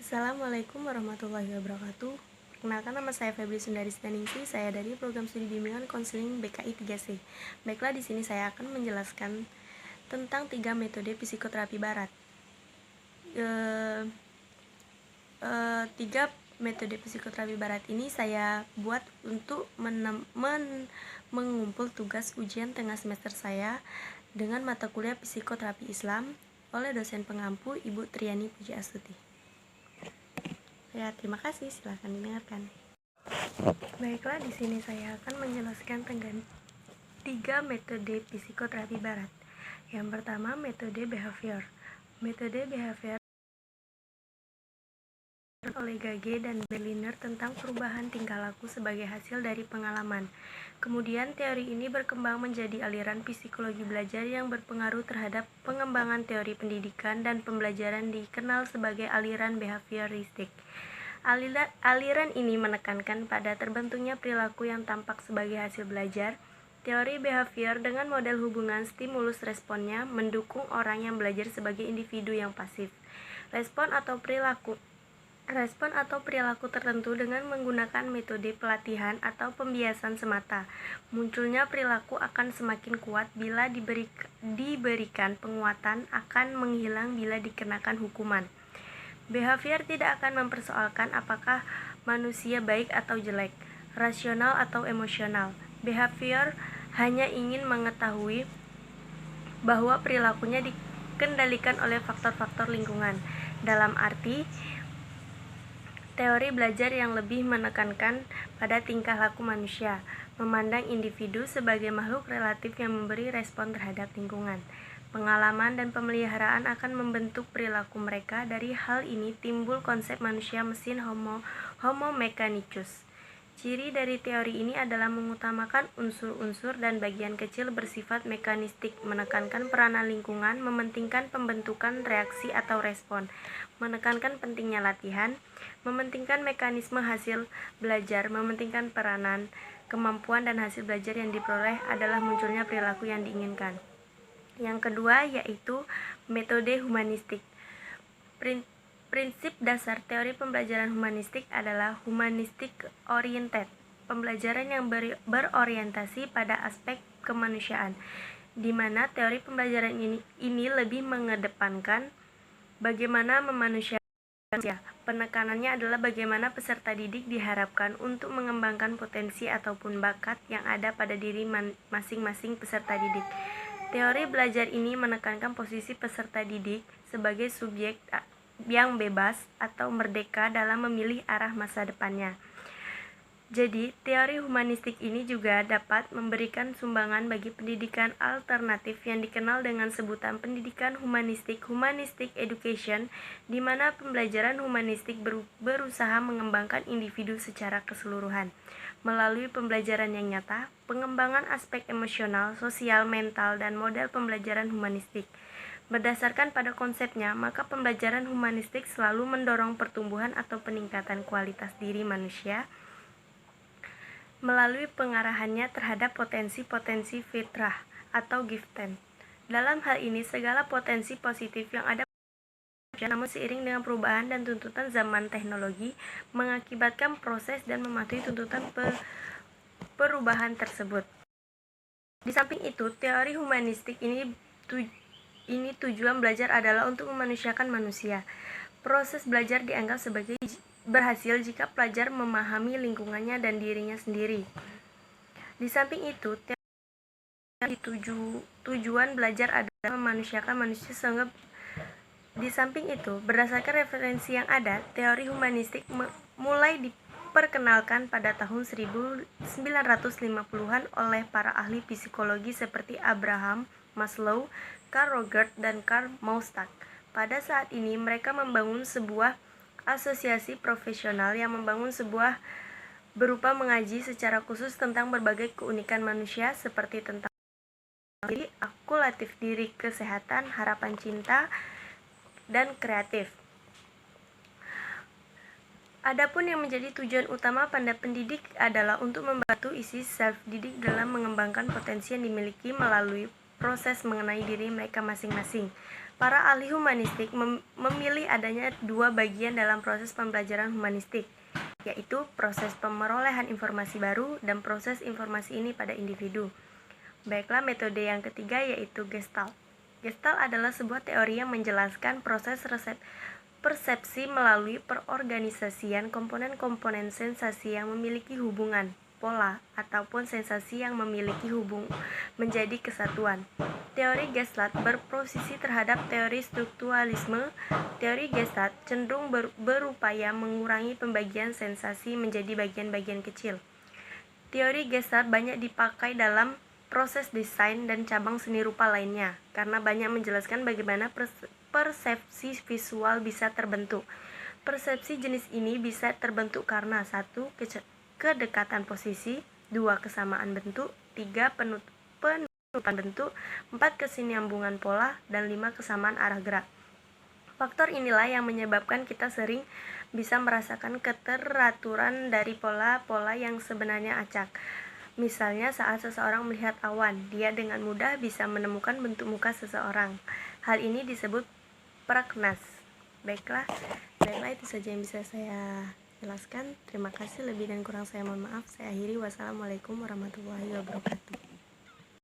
Assalamualaikum warahmatullahi wabarakatuh. Perkenalkan, nama saya Febri Sundari Staningsi. Saya dari program studi bimbingan konseling BKI 3C. Baiklah, di sini saya akan menjelaskan tentang 3 metode psikoterapi barat. 3 metode psikoterapi barat ini saya buat untuk mengumpul tugas ujian tengah semester saya dengan mata kuliah psikoterapi Islam oleh dosen pengampu Ibu Triani Pujiastuti. Ya, terima kasih. Silakan dengarkan. Baiklah, di sini saya akan menjelaskan tentang 3 metode psikoterapi barat. Yang pertama, metode behavior. Metode behavior oleh Gage dan Berliner tentang perubahan tingkah laku sebagai hasil dari pengalaman. Kemudian teori ini berkembang menjadi aliran psikologi belajar yang berpengaruh terhadap pengembangan teori pendidikan dan pembelajaran dikenal sebagai aliran behavioristik. Aliran ini menekankan pada terbentuknya perilaku yang tampak sebagai hasil belajar. Teori behavior dengan model hubungan stimulus-responnya mendukung orang yang belajar sebagai individu yang pasif. Respon atau perilaku tertentu dengan menggunakan metode pelatihan atau pembiasan semata. Munculnya perilaku akan semakin kuat bila diberikan penguatan, akan menghilang bila dikenakan hukuman. Behavior tidak akan mempersoalkan apakah manusia baik atau jelek, rasional atau emosional. Behavior hanya ingin mengetahui bahwa perilakunya dikendalikan oleh faktor-faktor lingkungan. Dalam arti, teori belajar yang lebih menekankan pada tingkah laku manusia, memandang individu sebagai makhluk relatif yang memberi respon terhadap lingkungan. Pengalaman dan pemeliharaan akan membentuk perilaku mereka. Dari hal ini timbul konsep manusia mesin Homo mechanicus. Ciri dari teori ini adalah mengutamakan unsur-unsur dan bagian kecil bersifat mekanistik, menekankan peranan lingkungan, mementingkan pembentukan reaksi atau respon, menekankan pentingnya latihan, mementingkan mekanisme hasil belajar, mementingkan peranan, kemampuan dan hasil belajar yang diperoleh adalah munculnya perilaku yang diinginkan. Yang kedua yaitu metode humanistik. Prinsip dasar teori pembelajaran humanistik adalah humanistic oriented, pembelajaran yang berorientasi pada aspek kemanusiaan, di mana teori pembelajaran ini lebih mengedepankan bagaimana memanusiakan manusia. Penekanannya adalah bagaimana peserta didik diharapkan untuk mengembangkan potensi ataupun bakat yang ada pada diri masing-masing peserta didik. Teori belajar ini menekankan posisi peserta didik sebagai subjek yang bebas atau merdeka dalam memilih arah masa depannya. Jadi, teori humanistik ini juga dapat memberikan sumbangan bagi pendidikan alternatif yang dikenal dengan sebutan pendidikan humanistik, humanistic education, di mana pembelajaran humanistik berusaha mengembangkan individu secara keseluruhan. Melalui pembelajaran yang nyata, pengembangan aspek emosional, sosial, mental, dan model pembelajaran humanistik. Berdasarkan pada konsepnya, maka pembelajaran humanistik selalu mendorong pertumbuhan atau peningkatan kualitas diri manusia melalui pengarahannya terhadap potensi-potensi fitrah atau gifted. Dalam hal ini, segala potensi positif yang ada namun seiring dengan perubahan dan tuntutan zaman teknologi mengakibatkan proses dan mematuhi tuntutan perubahan tersebut. Di samping itu, teori humanistik ini tujuan belajar adalah untuk memanusiakan manusia. Proses belajar dianggap sebagai berhasil jika pelajar memahami lingkungannya dan dirinya sendiri. Di samping itu, tujuan belajar adalah memanusiakan manusia sehingga di samping itu, berdasarkan referensi yang ada, teori humanistik mulai diperkenalkan pada tahun 1950-an oleh para ahli psikologi seperti Abraham Maslow, Carl Rogers, dan Karl Maustak. Pada saat ini, mereka membangun sebuah asosiasi profesional yang membangun sebuah berupa mengaji secara khusus tentang berbagai keunikan manusia seperti tentang diri, akultatif diri, kesehatan, harapan cinta, dan kreatif. Adapun yang menjadi tujuan utama pada pendidik adalah untuk membantu isi self-didik dalam mengembangkan potensi yang dimiliki melalui proses mengenai diri mereka masing-masing. Para ahli humanistik memilih adanya dua bagian dalam proses pembelajaran humanistik, yaitu proses pemerolehan informasi baru dan proses informasi ini pada individu. Baiklah, metode yang ketiga yaitu Gestalt. Gestalt adalah sebuah teori yang menjelaskan proses persepsi melalui perorganisasian komponen-komponen sensasi yang memiliki hubungan, pola, ataupun sensasi yang memiliki menjadi kesatuan. Teori Gestalt berposisi terhadap teori strukturalisme. Teori Gestalt cenderung berupaya mengurangi pembagian sensasi menjadi bagian-bagian kecil. Teori Gestalt banyak dipakai dalam proses desain dan cabang seni rupa lainnya, karena banyak menjelaskan bagaimana persepsi visual bisa terbentuk. Persepsi jenis ini bisa terbentuk karena 1. Kedekatan posisi, 2. Kesamaan bentuk, 3. Penutupan bentuk, 4. Kesinambungan pola, dan 5. Kesamaan arah gerak. Faktor inilah yang menyebabkan kita sering bisa merasakan keteraturan dari pola-pola yang sebenarnya acak. Misalnya saat seseorang melihat awan, dia dengan mudah bisa menemukan bentuk muka seseorang. Hal ini disebut pragnas. Baiklah, itu saja yang bisa saya jelaskan. Terima kasih, lebih dan kurang saya mohon maaf. Saya akhiri. Wassalamualaikum warahmatullahi wabarakatuh.